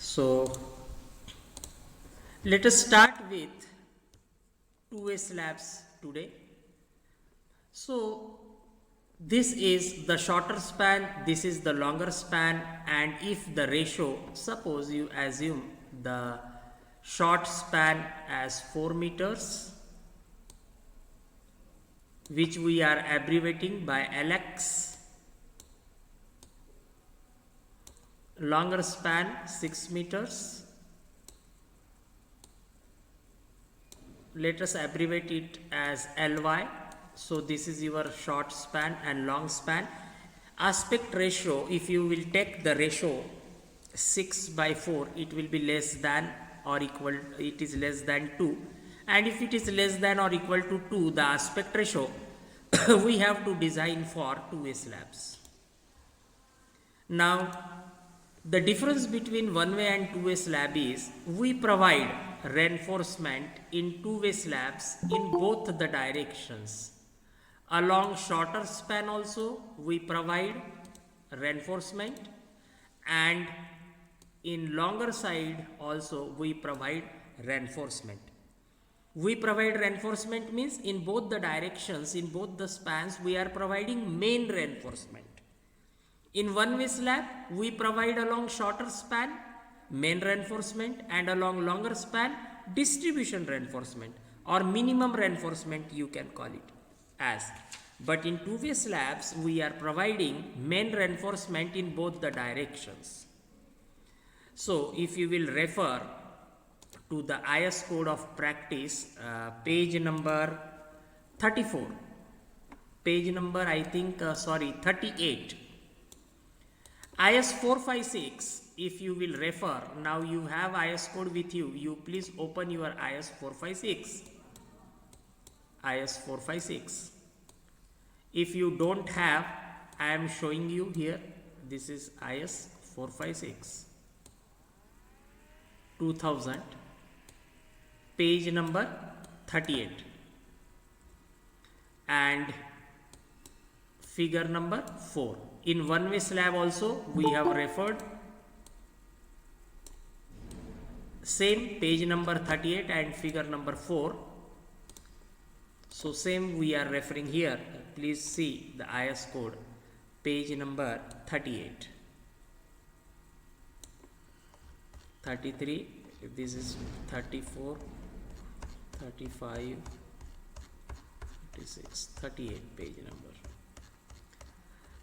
So let us start with two-way slabs today. So this is the shorter span, this is the longer span, and if the ratio, suppose you assume the short span as 4 meters, which we are abbreviating by LX, longer span 6 meters, let us abbreviate it as LY. So this is your short span and long span. Aspect ratio, if you will take the ratio 6/4, it will be less than or equal, it is less than 2, and if it is less than or equal to 2, the aspect ratio we have to design for two-way slabs. Now the difference between one-way and two-way slab is we provide reinforcement in two-way slabs in both the directions. Along shorter span also we provide reinforcement, and in longer side also we provide reinforcement. We provide reinforcement means in both the directions, in both the spans we are providing main reinforcement. In one-way slab, we provide along shorter span main reinforcement, and along longer span distribution reinforcement or minimum reinforcement you can call it as. But in two-way slabs, we are providing main reinforcement in both the directions. So if you will refer to the IS code of practice, page number 34, page number 38. IS 456, if you will refer, now you have IS code with you, you please open your IS 456. IS 456. If you don't have, I am showing you here, this is IS 456 2000, page number 38 and figure number 4. In one-way slab also we have referred same page number 38 and figure number 4. So same we are referring here. Please see the IS code, page number 38, 33, this is 34, 35, 36, 38 page number.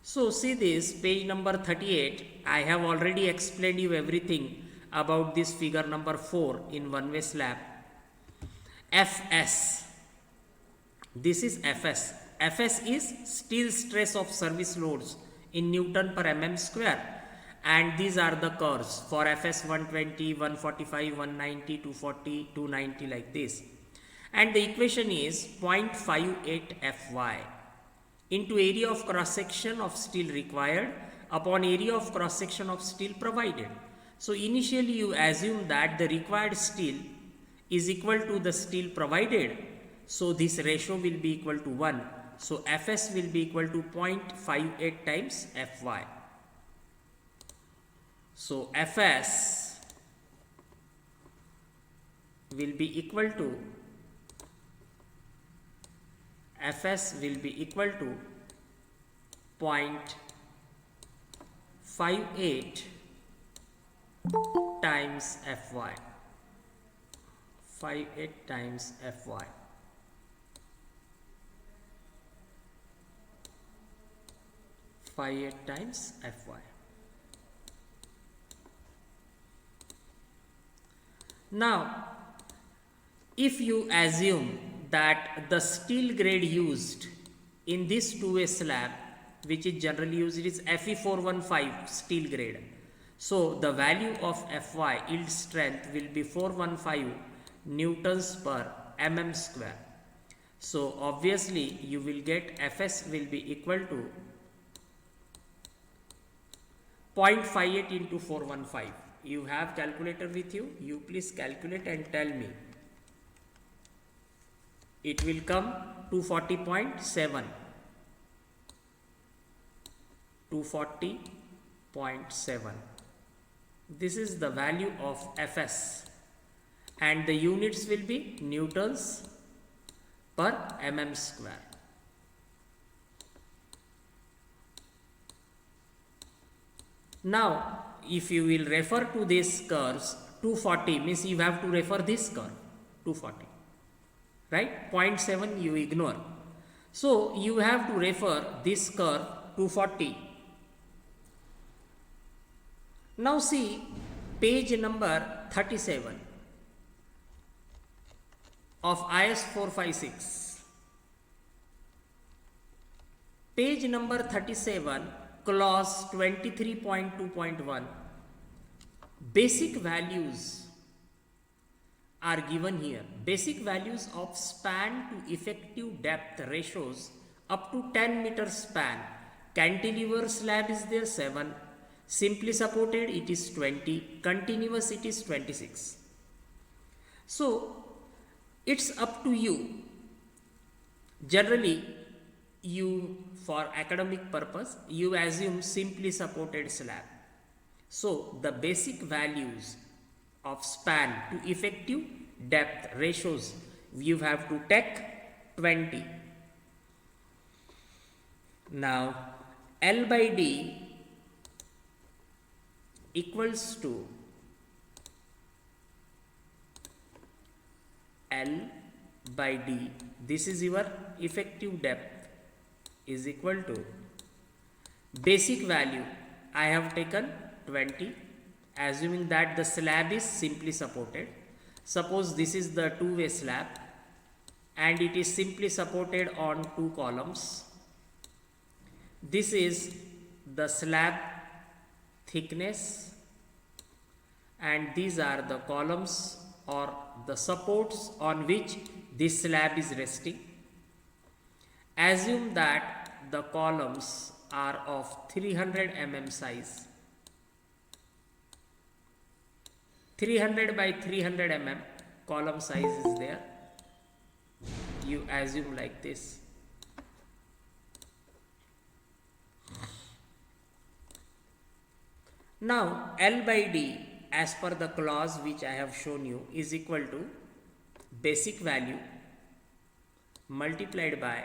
So see this page number 38, I have already explained you everything about this figure number 4 in one-way slab. FS, this is FS. FS is steel stress of service loads in Newton per mm square, and these are the curves for FS 120, 145, 190, 240, 290 like this, and the equation is 0.58 Fy into area of cross section of steel required upon area of cross section of steel provided. So initially you assume that the required steel is equal to the steel provided, so this ratio will be equal to 1. So Fs will be equal to 0.58 times Fy. So Fs will be equal to 0.58 times Fy. 58 times Fy. Times Fy. Now, if you assume that the steel grade used in this two-way slab, which is generally used, is Fe415 steel grade. So the value of Fy yield strength will be 415 newtons per mm square. So obviously you will get Fs will be equal to 0.58 into 415. You have calculator with you, you please calculate and tell me. It will come 240.7. 240.7. This is the value of Fs, and the units will be newtons per mm square. Now, if you will refer to these curves, 240 means you have to refer this curve, 240, right? 0.7 you ignore. So, you have to refer this curve 240. Now, see page number 37 of IS 456. Page number 37, clause 23.2.1. Basic values are given here. Basic values of span to effective depth ratios up to 10 meter span. Cantilever slab is there 7. Simply supported it is 20. Continuous it is 26. So, it's up to you. Generally, you for academic purpose, you assume simply supported slab. So, the basic values of span to effective depth ratios, you have to take 20. Now, L by D equals to L by D, this is your effective depth, is equal to basic value. I have taken 20, assuming that the slab is simply supported. Suppose this is the two-way slab and it is simply supported on 2 columns. This is the slab thickness and these are the columns or the supports on which this slab is resting. Assume that the columns are of 300 mm size. 300 by 300 mm column size is there. You assume like this. Now, L by D as per the clause which I have shown you is equal to basic value multiplied by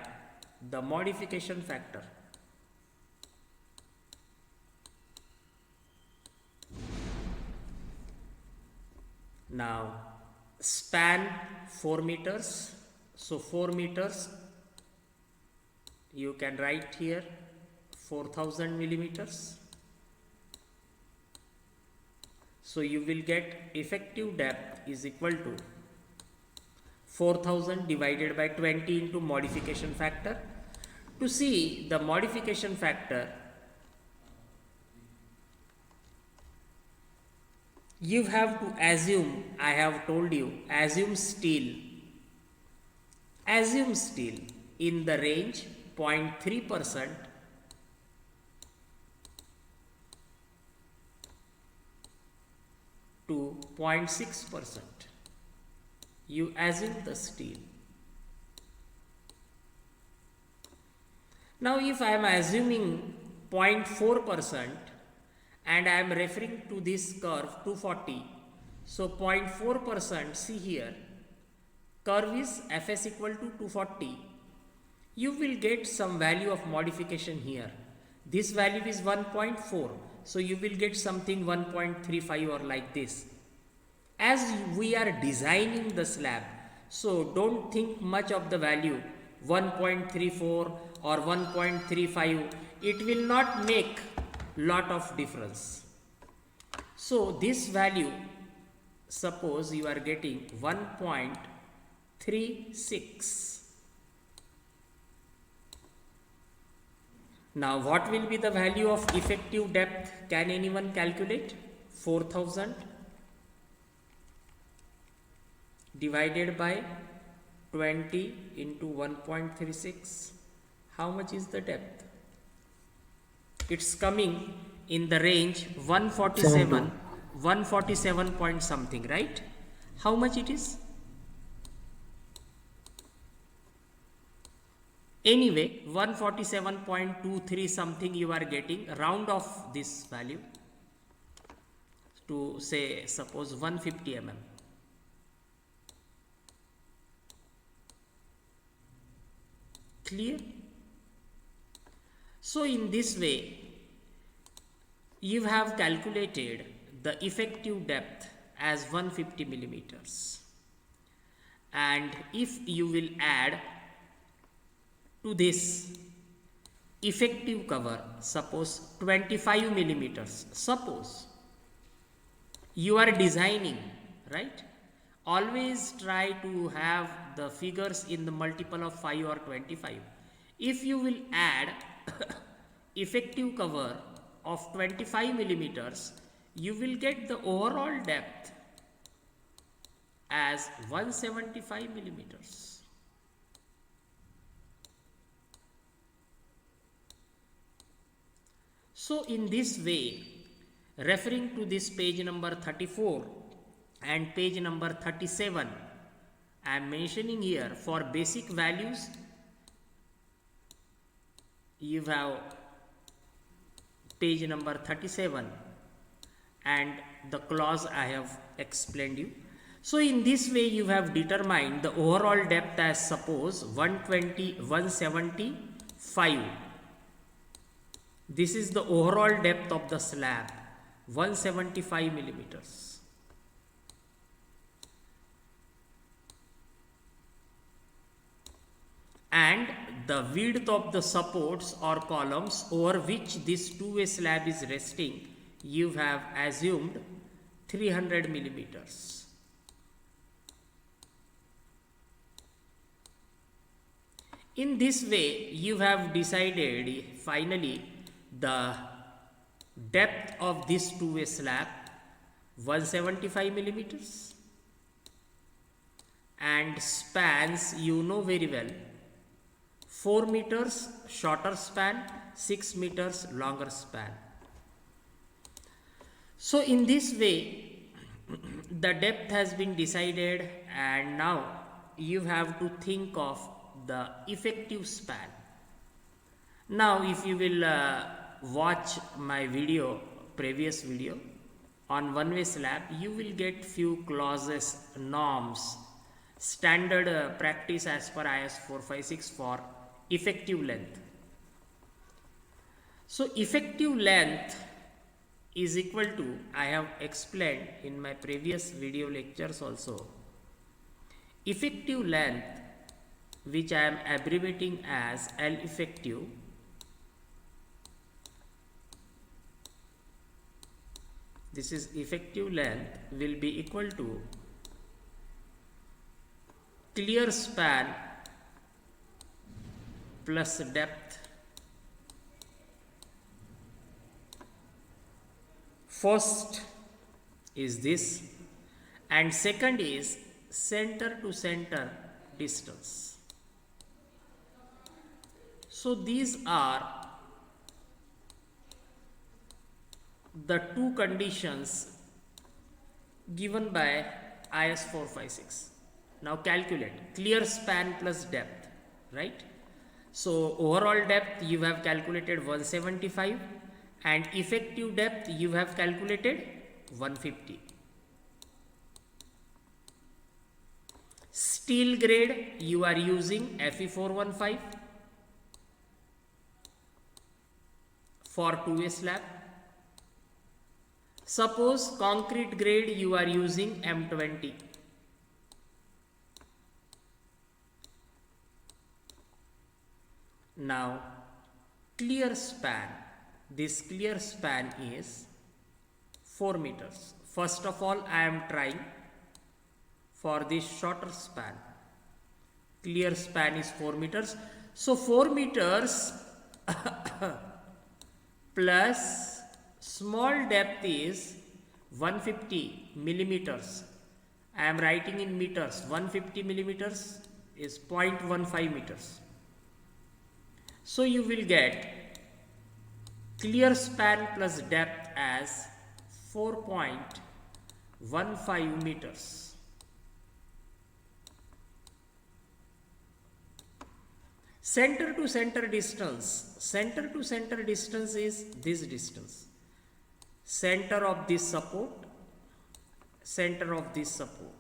the modification factor. Now, span 4 meters. So, 4 meters you can write here 4000 millimeters. So, you will get effective depth is equal to 4000 divided by 20 into modification factor. To see the modification factor, you have to assume, I have told you, assume steel in the range 0.3% to 0.6%. You assume the steel. Now, if I am assuming 0.4% and I am referring to this curve 240, so 0.4%, see here, curve is Fs equal to 240. You will get some value of modification here. This value is 1.4. So, you will get something 1.35 or like this. As we are designing the slab, so don't think much of the value 1.34 or 1.35. It will not make lot of difference. So, this value, suppose you are getting 1.36. Now, what will be the value of effective depth? Can anyone calculate? 4000 divided by 20 into 1.36. How much is the depth? It's coming in the range 147 point something, right? How much it is? Anyway, 147.23 something you are getting, round off this value. to say suppose 150 mm. Clear? So in this way you have calculated the effective depth as 150 millimeters, and if you will add to this effective cover suppose 25 millimeters, suppose you are designing, right? Always try to have the figures in the multiple of 5 or 25. If you will add effective cover of 25 millimeters, you will get the overall depth as 175 millimeters. So in this way, referring to this page number 34 and page number 37, I am mentioning here for basic values you have page number 37 and the clause I have explained you. So in this way you have determined the overall depth as suppose 175. This is the overall depth of the slab, 175 millimeters. And the width of the supports or columns over which this two-way slab is resting, you have assumed 300 millimeters. In this way, you have decided finally the depth of this two-way slab, 175 millimeters, and spans you know very well, 4 meters shorter span, 6 meters longer span. So in this way the depth has been decided, and now you have to think of the effective span. Now if you will watch my video, previous video on one-way slab, you will get few clauses, norms, standard practice as per IS 456 for effective length. So effective length is equal to, I have explained in my previous video lectures also, effective length, which I am abbreviating as L effective, this is effective length, will be equal to clear span plus depth. First is this, and second is center to center distance. So these are the two conditions given by IS 456. Now calculate clear span plus depth, right? So overall depth you have calculated 175 and effective depth you have calculated 150. Steel grade you are using Fe 415 for two-way slab. Suppose concrete grade you are using M20. Now clear span, this clear span is 4 meters. First of all, I am trying for this shorter span. Clear span is 4 meters. So 4 meters plus small depth is 150 millimeters. I am writing in meters. 150 millimeters is 0.15 meters. So you will get clear span plus depth as 4.15 meters. Center to center distance. Center to center distance is this distance. Center of this support center of this support.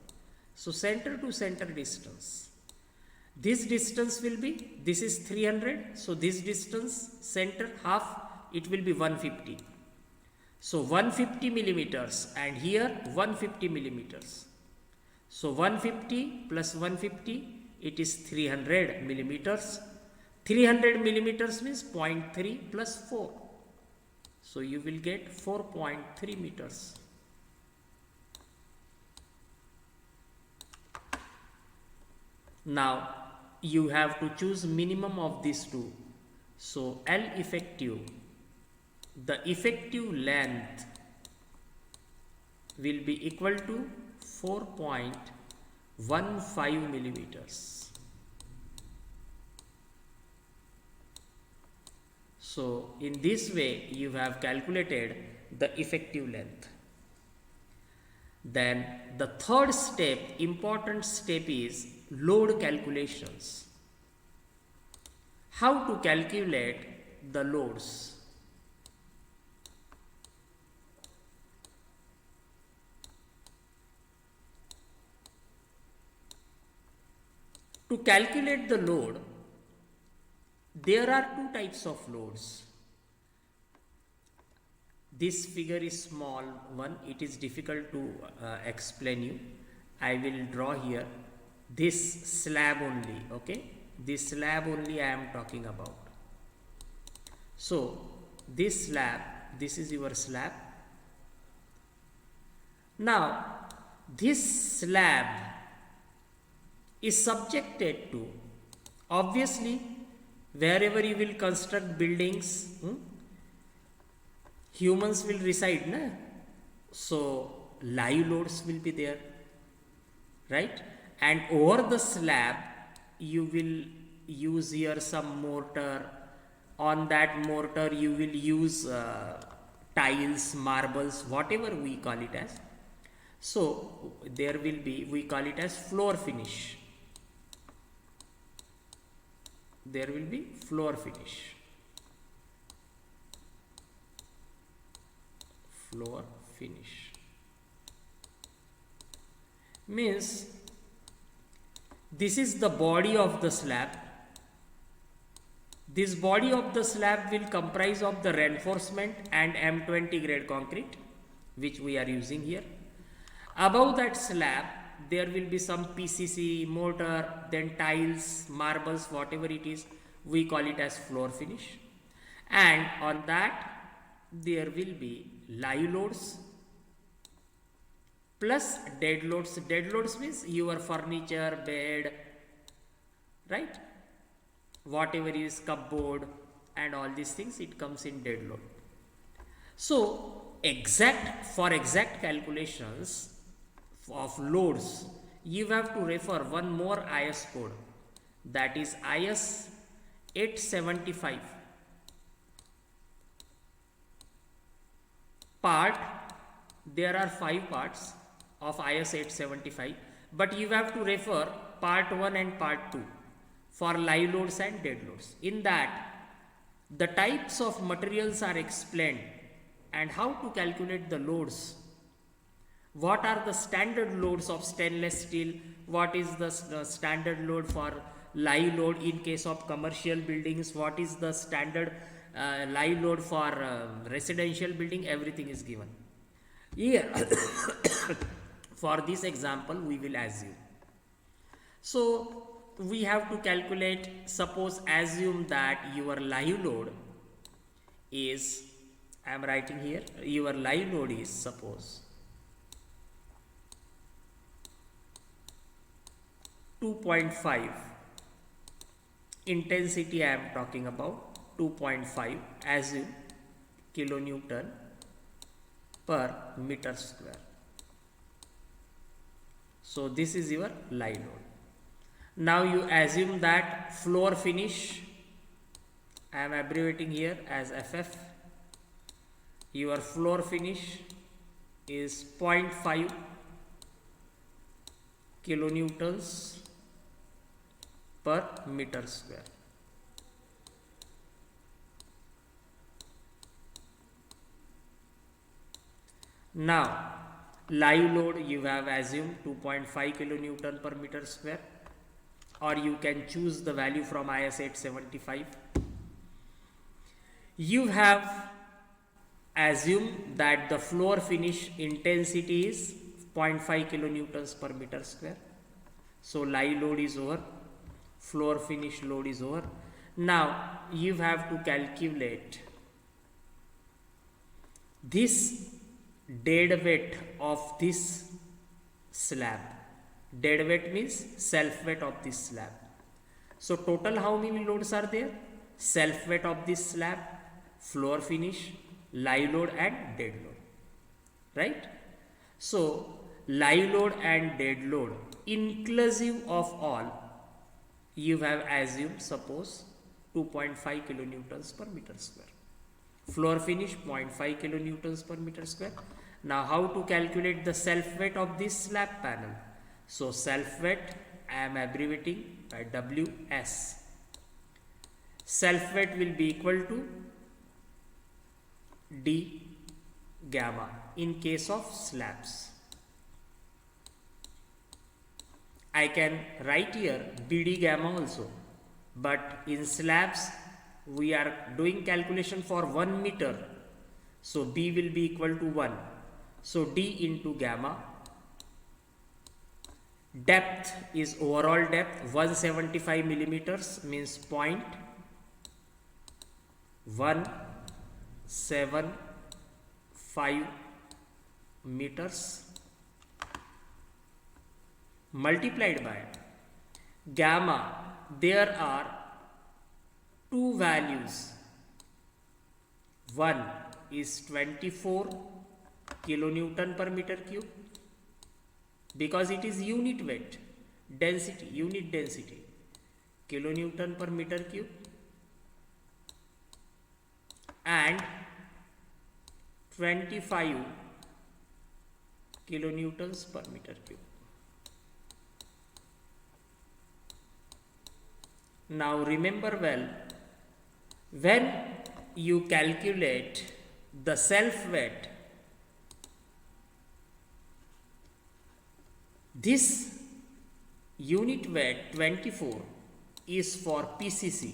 So center to center distance. This distance will be, this is 300. So this distance center half, it will be 150. So 150 millimeters and here 150 millimeters. So 150 plus 150, it is 300 millimeters. 300 millimeters means 0.3 plus 4. So you will get 4.3 meters. Now you have to choose minimum of these two. So L effective, the effective length will be equal to 4.15 millimeters. So in this way you have calculated the effective length. Then the third step, important step, is load calculations. How to calculate the loads? To calculate the load, there are two types of loads. This figure is small one, it is difficult to explain you. I will draw here this slab only, okay? This slab only I am talking about. So this slab, this is your slab. Now this slab is subjected to, obviously, wherever you will construct buildings, humans will reside, na? So live loads will be there, right? And over the slab you will use here some mortar. On that mortar you will use tiles, marbles, whatever we call it as. So there will be, we call it as floor finish. There will be floor finish. Floor finish means this is the body of the slab. This body of the slab will comprise of the reinforcement and M20 grade concrete, which we are using here. Above that slab there will be some PCC, mortar, then tiles, marbles, whatever it is, we call it as floor finish. And on that there will be live loads plus dead loads. Dead loads means your furniture, bed, right? Whatever is cupboard and all these things, it comes in dead load. So for exact calculations of loads, you have to refer one more IS code, that is IS 875. Part, there are 5 parts of IS 875, but you have to refer part 1 and part 2 for live loads and dead loads. In that, the types of materials are explained and how to calculate the loads. What are the standard loads of stainless steel? What is the standard load for live load in case of commercial buildings? What is the standard live load for residential building? Everything is given. Here, for this example, we will assume. So we have to calculate, suppose assume that your live load is, I am writing here, your live load is, suppose 2.5 intensity, I am talking about 2.5, assume kilonewton per meter square. So this is your live load. Now you assume that floor finish, I am abbreviating here as FF, your floor finish is 0.5 kilonewtons per meter square. Now Live load you have assumed 2.5 kilonewton per meter square, or you can choose the value from IS 875. You have assumed that the floor finish intensity is 0.5 kilonewtons per meter square. So live load is over, floor finish load is over. Now you have to calculate this dead weight of this slab. Dead weight means self weight of this slab. So total how many loads are there? Self weight of this slab, floor finish, live load and dead load. Right? So live load and dead load inclusive of all, you have assumed suppose 2.5 kilonewtons per meter square. Floor finish 0.5 kilonewtons per meter square. Now how to calculate the self weight of this slab panel? So self weight I am abbreviating by WS. Self weight will be equal to D gamma in case of slabs. I can write here BD gamma also, but in slabs we are doing calculation for 1 meter, so B will be equal to 1. So D into gamma. Depth is overall depth 175 millimeters, means 0.175 meters, multiplied by gamma. There are two values. One is 24 kilonewton per meter cube, because it is unit weight, density, unit density, kilonewton per meter cube, and 25 kilonewtons per meter cube. Now remember well, when you calculate the self weight, this unit weight 24 is for PCC.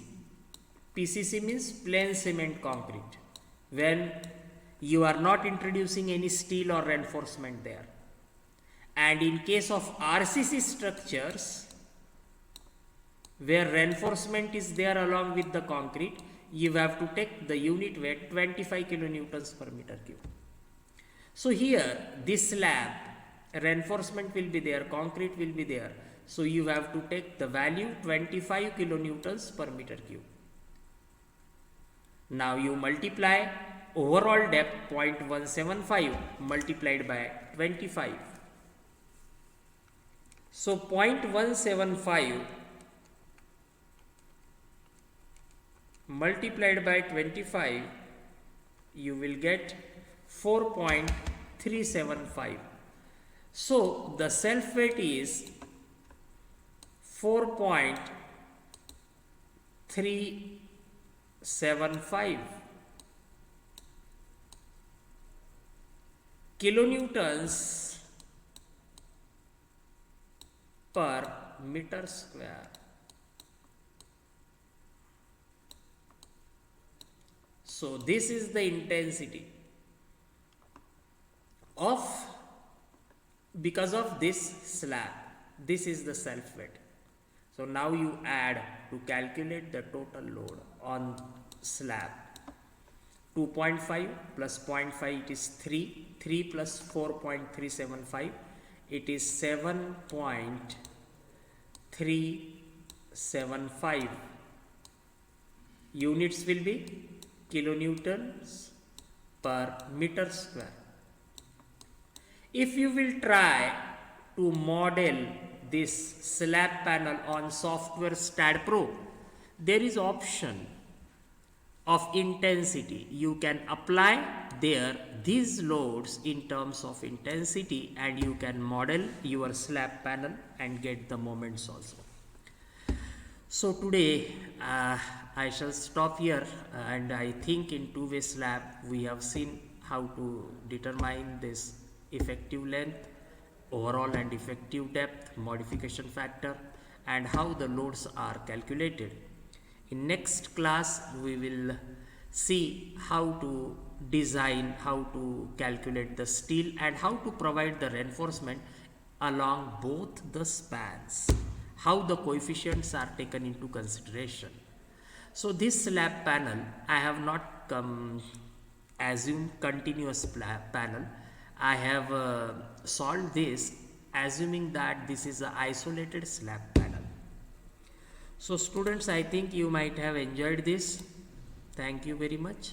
PCC means plain cement concrete, when you are not introducing any steel or reinforcement there. And in case of RCC structures, where reinforcement is there along with the concrete, you have to take the unit weight 25 kilonewtons per meter cube. So here this slab, reinforcement will be there, concrete will be there, so you have to take the value 25 kilonewtons per meter cube. Now you multiply overall depth 0.175 multiplied by 25. So 0.175 multiplied by 25, you will get 4.375. So the self weight is 4.375 kilonewtons per meter square. So this is the intensity of, because of this slab, this is the self weight. So now you add to calculate the total load on slab. 2.5 plus 0.5, it is 3. 3 plus 4.375, it is 7.375. Units will be kilonewtons per meter square. If you will try to model this slab panel on software STAAD Pro, there is option of intensity. You can apply there these loads in terms of intensity, and you can model your slab panel and get the moments also. So today I shall stop here, and I think in two-way slab we have seen how to determine this effective length, overall and effective depth, modification factor, and how the loads are calculated. In next class, we will see how to design, how to calculate the steel, and how to provide the reinforcement along both the spans, how the coefficients are taken into consideration. So this slab panel, I have not assumed continuous panel. I have solved this assuming that this is an isolated slab panel. So students, I think you might have enjoyed this. Thank you very much.